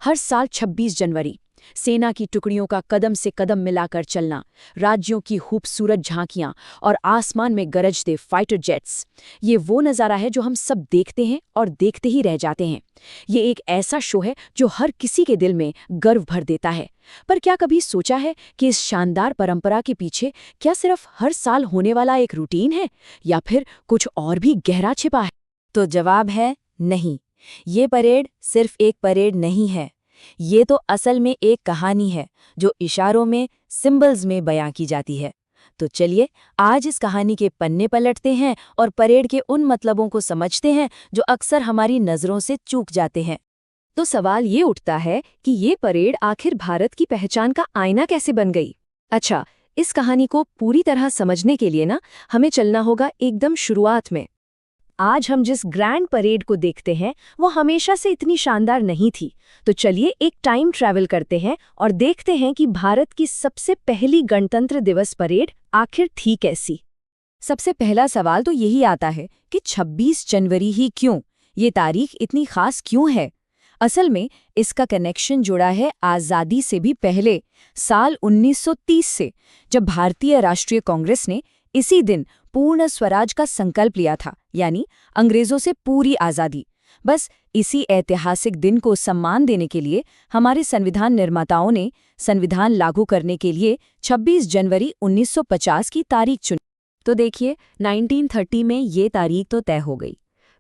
हर साल 26 जनवरी सेना की टुकड़ियों का कदम से कदम मिलाकर चलना, राज्यों की खूबसूरत झांकियां और आसमान में गरजते फाइटर जेट्स, ये वो नज़ारा है जो हम सब देखते हैं और देखते ही रह जाते हैं। ये एक ऐसा शो है जो हर किसी के दिल में गर्व भर देता है। पर क्या कभी सोचा है कि इस शानदार परंपरा के पीछे क्या सिर्फ हर साल होने वाला एक रूटीन है, या फिर कुछ और भी गहरा छिपा है? तो जवाब है नहीं। ये परेड सिर्फ एक परेड नहीं है। ये तो असल में एक कहानी है जो इशारों में, सिंबल्स में बयां की जाती है। तो चलिए आज इस कहानी के पन्ने पलटते हैं और परेड के उन मतलबों को समझते हैं जो अक्सर हमारी नज़रों से चूक जाते हैं। तो सवाल ये उठता है कि ये परेड आखिर भारत की पहचान का आईना कैसे बन गई? अच्छा, इस कहानी को पूरी तरह समझने के लिए हमें चलना होगा एकदम शुरुआत में। आज हम जिस ग्रैंड परेड को देखते हैं वो हमेशा से इतनी शानदार नहीं थी। तो चलिए एक टाइम ट्रैवल करते हैं और देखते हैं कि भारत की सबसे पहली गणतंत्र दिवस परेड आखिर थी कैसी। सबसे पहला सवाल तो यही आता है कि 26 जनवरी ही क्यों? ये तारीख इतनी खास क्यों है? असल में इसका कनेक्शन जुड़ा है आज़ादी से भी पहले, साल 1930 से, जब भारतीय राष्ट्रीय कांग्रेस ने इसी दिन पूर्ण स्वराज का संकल्प लिया था, यानी अंग्रेजों से पूरी आज़ादी। बस इसी ऐतिहासिक दिन को सम्मान देने के लिए हमारे संविधान निर्माताओं ने संविधान लागू करने के लिए 26 जनवरी 1950 की तारीख चुनी। तो देखिए, 1930 में ये तारीख तो तय हो गई।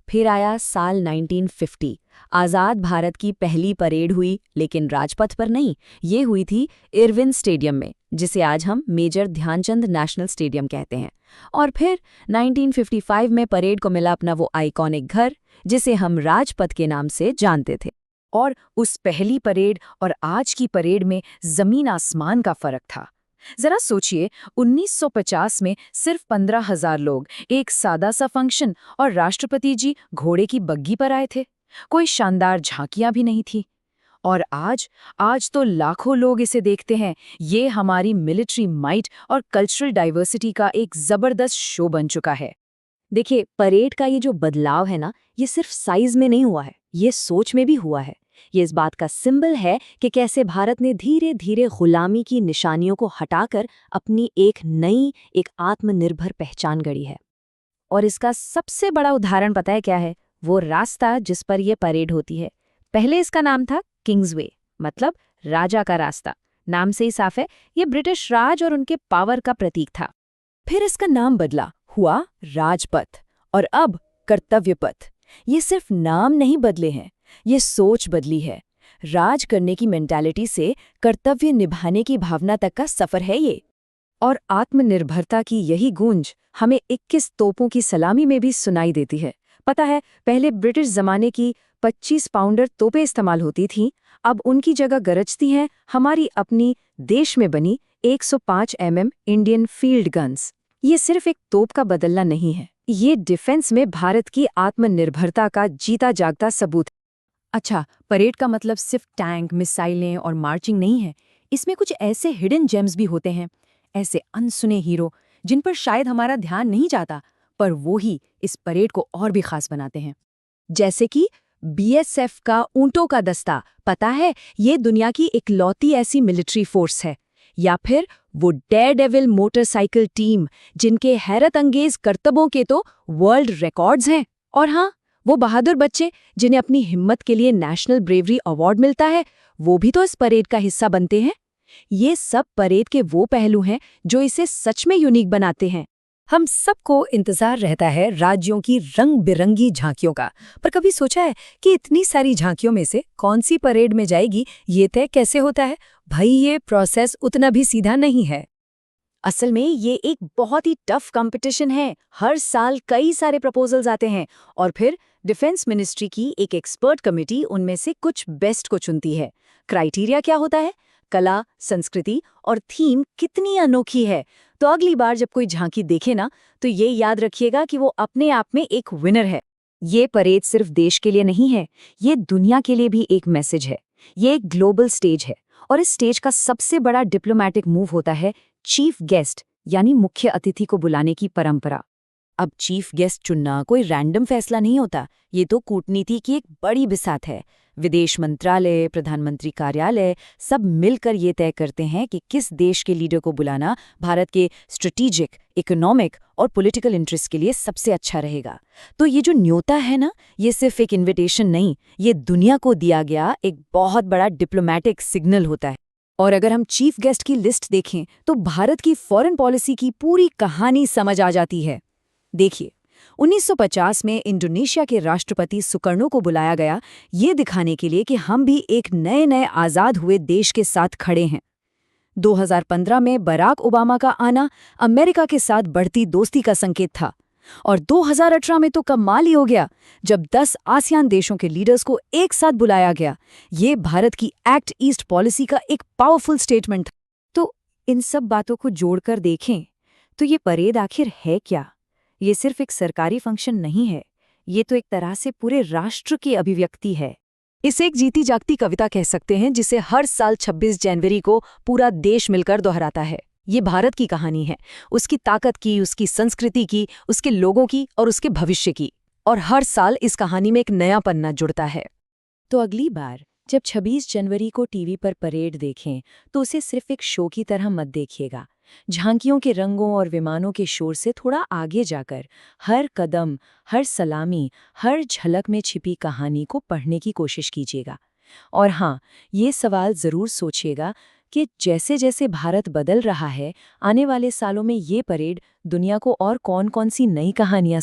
फिर आया साल 1950। आज़ाद भारत की पहली परेड हुई, लेकिन राजपथ पर नहीं, ये हुई थी इरविन स्टेडियम में, जिसे आज हम मेजर ध्यानचंद नेशनल स्टेडियम कहते हैं। और फिर 1955 में परेड को मिला अपना वो आइकॉनिक घर, जिसे हम राजपथ के नाम से जानते थे। और उस पहली परेड और आज की परेड में ज़मीन आसमान का फर्क था। जरा सोचिए, 1950 में सिर्फ 15,000 लोग, एक सादा सा फंक्शन, और राष्ट्रपति जी घोड़े की बग्गी पर आए थे। कोई शानदार झांकियां भी नहीं थी। और आज तो लाखों लोग इसे देखते हैं। ये हमारी मिलिट्री माइट और कल्चरल डाइवर्सिटी का एक जबरदस्त शो बन चुका है। देखिए, परेड का ये जो बदलाव है ये सिर्फ साइज में नहीं हुआ है, ये सोच में भी हुआ है। ये इस बात का सिंबल है कि कैसे भारत ने धीरे धीरे गुलामी की निशानियों को हटाकर अपनी एक नई, एक आत्मनिर्भर पहचान गढ़ी है। और इसका सबसे बड़ा उदाहरण पता है क्या है? वो रास्ता जिस पर यह परेड होती है। पहले इसका नाम था किंग्सवे, मतलब राजा का रास्ता। नाम से ही साफ है, ये ब्रिटिश राज और उनके पावर का प्रतीक था। फिर इसका नाम बदला, हुआ राजपथ, और अब कर्तव्य पथ। ये सिर्फ नाम नहीं बदले हैं, ये सोच बदली है। राज करने की मेंटालिटी से कर्तव्य निभाने की भावना तक का सफर है ये। और आत्मनिर्भरता की यही गूंज हमें 21 तोपों की सलामी में भी सुनाई देती है। पता है, पहले ब्रिटिश जमाने की 25 पाउंडर तोपें इस्तेमाल होती थीं, अब उनकी जगह गरजती हैं हमारी अपनी देश में बनी 105 इंडियन फील्ड गन्स। ये सिर्फ एक तोप का बदलना नहीं है, ये डिफेंस में भारत की आत्मनिर्भरता का जीता जागता सबूत है। अच्छा, परेड का मतलब सिर्फ टैंक, मिसाइलें और मार्चिंग नहीं है। इसमें कुछ ऐसे हिडन जेम्स भी होते हैं, ऐसे अनसुने हीरो जिन पर शायद हमारा ध्यान नहीं जाता, पर वो ही इस परेड को और भी खास बनाते हैं। जैसे कि बीएसएफ का ऊंटों का दस्ता, पता है, ये दुनिया की इकलौती ऐसी मिलिट्री फोर्स है। या फिर वो डेयरडेविल मोटरसाइकिल टीम, जिनके हैरत अंगेज करतबों के तो वर्ल्ड रिकॉर्ड्स हैं। और हाँ, वो बहादुर बच्चे जिन्हें अपनी हिम्मत के लिए नेशनल ब्रेवरी अवार्ड मिलता है, वो भी तो इस परेड का हिस्सा बनते हैं। ये सब परेड के वो पहलू हैं जो इसे सच में यूनिक बनाते हैं। हम सबको इंतजार रहता है राज्यों की रंग बिरंगी झांकियों का, पर कभी सोचा है कि इतनी सारी झांकियों में से कौन सी परेड में जाएगी, ये तय कैसे होता है? भाई, ये प्रोसेस उतना भी सीधा नहीं है। असल में ये एक बहुत ही टफ कंपटीशन है। हर साल कई सारे प्रपोजल्स आते हैं और फिर डिफेंस मिनिस्ट्री की एक एक्सपर्ट कमेटी उनमें से कुछ बेस्ट को चुनती है। क्राइटेरिया क्या होता है? कला, संस्कृति और थीम कितनी अनोखी है। तो अगली बार जब कोई झांकी देखे तो ये याद रखिएगा कि वो अपने आप में एक विनर है। ये परेड सिर्फ देश के लिए नहीं है, ये दुनिया के लिए भी एक मैसेज है। ये एक ग्लोबल स्टेज है और इस स्टेज का सबसे बड़ा डिप्लोमैटिक मूव होता है चीफ गेस्ट, यानी मुख्य अतिथि को बुलाने की परंपरा। अब चीफ गेस्ट चुनना कोई रैंडम फैसला नहीं होता, ये तो कूटनीति की एक बड़ी बिसात है। विदेश मंत्रालय, प्रधानमंत्री कार्यालय सब मिलकर ये तय करते हैं कि किस देश के लीडर को बुलाना भारत के स्ट्रेटेजिक, इकोनॉमिक और पॉलिटिकल इंटरेस्ट के लिए सबसे अच्छा रहेगा। तो ये जो न्योता है ना, ये सिर्फ एक इनविटेशन नहीं, ये दुनिया को दिया गया एक बहुत बड़ा डिप्लोमैटिक सिग्नल होता है। और अगर हम चीफ गेस्ट की लिस्ट देखें तो भारत की फॉरेन पॉलिसी की पूरी कहानी समझ आ जाती है। देखिए, 1950 में इंडोनेशिया के राष्ट्रपति सुकर्णो को बुलाया गया, ये दिखाने के लिए कि हम भी एक नए नए आज़ाद हुए देश के साथ खड़े हैं। 2015 में बराक ओबामा का आना अमेरिका के साथ बढ़ती दोस्ती का संकेत था। और 2018 में तो कमाल ही हो गया, जब 10 आसियान देशों के लीडर्स को एक साथ बुलाया गया। ये भारत की एक्ट ईस्ट पॉलिसी का एक पावरफुल स्टेटमेंट था। तो इन सब बातों को जोड़कर देखें तो ये परेड आखिर है क्या? ये सिर्फ एक सरकारी फंक्शन नहीं है, ये तो एक तरह से पूरे राष्ट्र की अभिव्यक्ति है। इसे एक जीती जागती कविता कह सकते हैं, जिसे हर साल 26 जनवरी को पूरा देश मिलकर दोहराता है। ये भारत की कहानी है, उसकी ताकत की, उसकी संस्कृति की, उसके लोगों की और उसके भविष्य की। और हर साल इस कहानी में एक नया पन्ना जुड़ता है। तो अगली बार जब 26 जनवरी को टीवी पर परेड देखें तो उसे सिर्फ एक शो की तरह मत देखिएगा। झांकियों के रंगों और विमानों के शोर से थोड़ा आगे जाकर हर कदम, हर सलामी, हर झलक में छिपी कहानी को पढ़ने की कोशिश कीजिएगा। और हाँ, ये सवाल ज़रूर सोचिएगा कि जैसे जैसे भारत बदल रहा है, आने वाले सालों में ये परेड दुनिया को और कौन-कौन सी नई कहानियां